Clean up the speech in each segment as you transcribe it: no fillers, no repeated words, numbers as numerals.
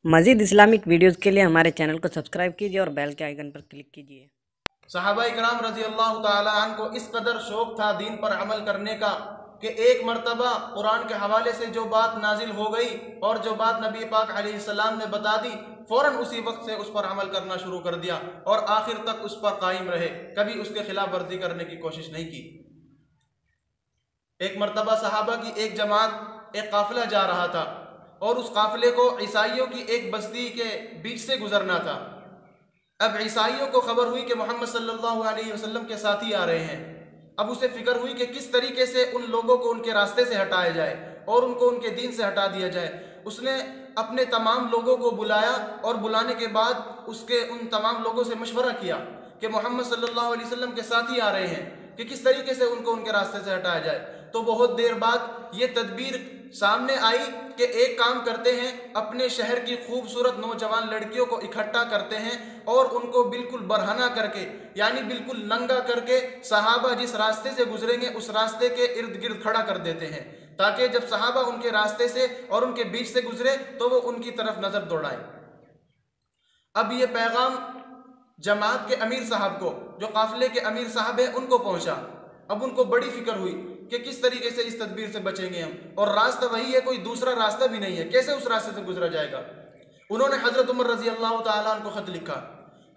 मज़ीद Islamic videos के लिए हमारे चैनल को सब्सक्राइब कीजिए और बेल के आइकन पर क्लिक कीजिए। सहाबाए किराम रज़ी अल्लाह ताला अन्हु को इस कदर शौक़ था दीन पर अमल करने का कि एक मरतबा कुरान के हवाले से जो बात नाजिल हो गई और जो बात नबी पाक अलैहिस्सलाम ने बता दी, फ़ौरन उसी वक्त से उस पर अमल करना शुरू कर दिया और आखिर तक उस पर कायम रहे, कभी उसके खिलाफ वर्जी करने की कोशिश नहीं की। एक मरतबा सहाबा की एक जमात एक काफ़िला जा रहा था और उस काफ़िले को ईसाइयों की एक बस्ती के बीच से गुजरना था। अब ईसाइयों को खबर हुई कि मोहम्मद सल्लल्लाहु अलैहि वसल्लम के साथी आ रहे हैं। अब उसे फिक्र हुई कि किस तरीके से उन लोगों को उनके रास्ते से हटाया जाए और उनको उनके दीन से हटा दिया जाए। उसने अपने तमाम लोगों को बुलाया और बुलाने के बाद उसके उन तमाम लोगों से मशवरा किया कि मोहम्मद सल्लल्लाहु अलैहि वसल्लम के साथी आ रहे हैं कि किस तरीके से उनको उनके रास्ते से हटाया जाए। तो बहुत देर बाद ये तदबीर सामने आई कि एक काम करते हैं, अपने शहर की खूबसूरत नौजवान लड़कियों को इकट्ठा करते हैं और उनको बिल्कुल बरहना करके, यानी बिल्कुल नंगा करके सहाबा जिस रास्ते से गुजरेंगे उस रास्ते के इर्द गिर्द खड़ा कर देते हैं, ताकि जब सहाबा उनके रास्ते से और उनके बीच से गुजरे तो वो उनकी तरफ नजर दौड़ाए। अब ये पैगाम जमात के अमीर साहब को, जो काफिले के अमीर साहब हैं, उनको पहुंचा। अब उनको बड़ी फिक्र हुई कि किस तरीके से इस तदबीर से बचेंगे हम, और रास्ता वही है, कोई दूसरा रास्ता भी नहीं है, कैसे उस रास्ते से गुजरा जाएगा। उन्होंने हजरत उमर रजी अल्लाह ताला अन्हु को खत लिखा।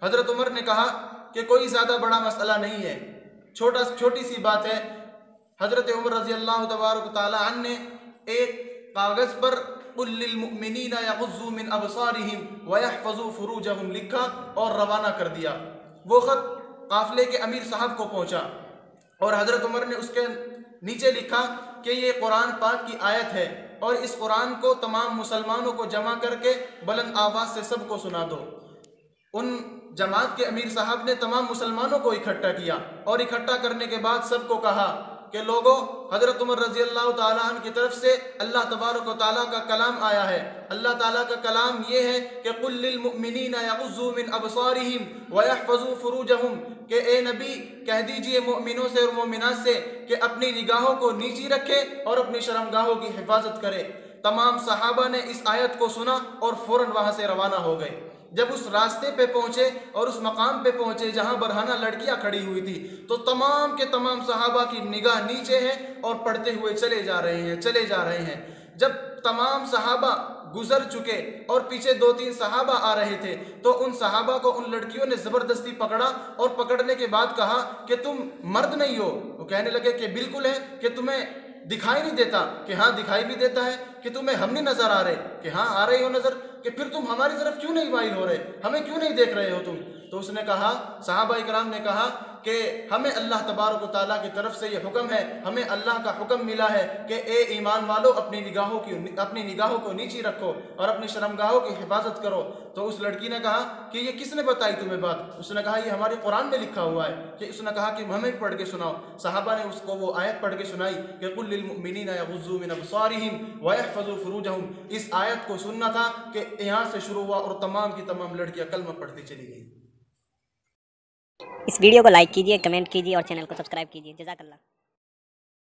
हजरत उमर ने कहा कि कोई ज़्यादा बड़ा मसला नहीं है, छोटी सी बात है। हजरत उमर रजी अल्लाह तबारक ताला अन्हु ने एक कागज़ पर कुल लिल मुमिनीना यग़ुज़्ज़ू मिन अबसारिहिम व यहफ़ज़ू फ़ुरूजहुम लिखा और रवाना कर दिया। वो ख़त काफ़िले के अमीर साहब को पहुँचा और हज़रत उमर ने उसके नीचे लिखा कि ये कुरान पाक की आयत है और इस कुरान को तमाम मुसलमानों को जमा करके बुलंद आवाज़ से सबको सुना दो। उन जमात के अमीर साहब ने तमाम मुसलमानों को इकट्ठा किया और इकट्ठा करने के बाद सबको कहा कि लोगों, हज़रत उमर रज़ी अल्लाह ताला अन्हु की तरफ से अल्लाह तबारक व तआला का कलाम आया है। अल्लाह ताला का कलाम ये है कि कुल लिल मुमिनीना यग़ुज़्ज़ू मिन अबसारिहिम व यहफ़ज़ू फ़ुरूजहुम, कि ए नबी कह दीजिए मोमिनों से और मोमिनात से कि अपनी निगाहों को नीची रखे और अपनी शर्मगाहों की हिफाजत करे। तमाम सहाबा ने इस आयत को सुना और फ़ौरन वहाँ से रवाना हो गए। जब उस रास्ते पे पहुंचे और उस मकाम पे पहुंचे जहां बरहाना लड़कियां खड़ी हुई थी, तो तमाम के तमाम सहाबा की निगाह नीचे है और पढ़ते हुए चले जा रहे हैं। जब तमाम सहाबा गुजर चुके और पीछे 2-3 सहाबा आ रहे थे, तो उन सहाबा को उन लड़कियों ने ज़बरदस्ती पकड़ा और पकड़ने के बाद कहा कि तुम मर्द नहीं हो। वो कहने लगे कि बिल्कुल है, कि तुम्हें दिखाई नहीं देता, कि हाँ दिखाई भी देता है, कि तुम्हें हम नहीं नजर आ रहे, कि हाँ आ रहे हो नजर, कि फिर तुम हमारी तरफ क्यों नहीं माइल हो रहे, हमें क्यों नहीं देख रहे हो तुम। तो उसने कहा, सहाबा इकराम ने कहा कि हमें अल्लाह तबारक व तआला की तरफ से ये हुक्म है, हमें अल्लाह का हुक्म मिला है कि ए ईमान वालों, अपनी निगाहों को नीची रखो और अपनी शर्मगाहों की हिफाजत करो। तो उस लड़की ने कहा कि ये किसने बताई तुम्हें बात। उसने कहा ये हमारे कुरान में लिखा हुआ है। कि उसने कहा कि हमें पढ़ के सुनाओ। सहाबा ने उसको वो आयत पढ़ के सुनाई कि कुल लिल मुमिनीना यग़ुज़्ज़ू मिन अबसारिहिम व यहफ़ज़ू फ़ुरूजहुम। इस आयत को सुनना था कि यहाँ से शुरू हुआ और तमाम की तमाम लड़कियां कलमा पढ़ती चली गई। इस वीडियो को लाइक कीजिए, कमेंट कीजिए और चैनल को सब्सक्राइब कीजिए। जज़ाकल्लाह।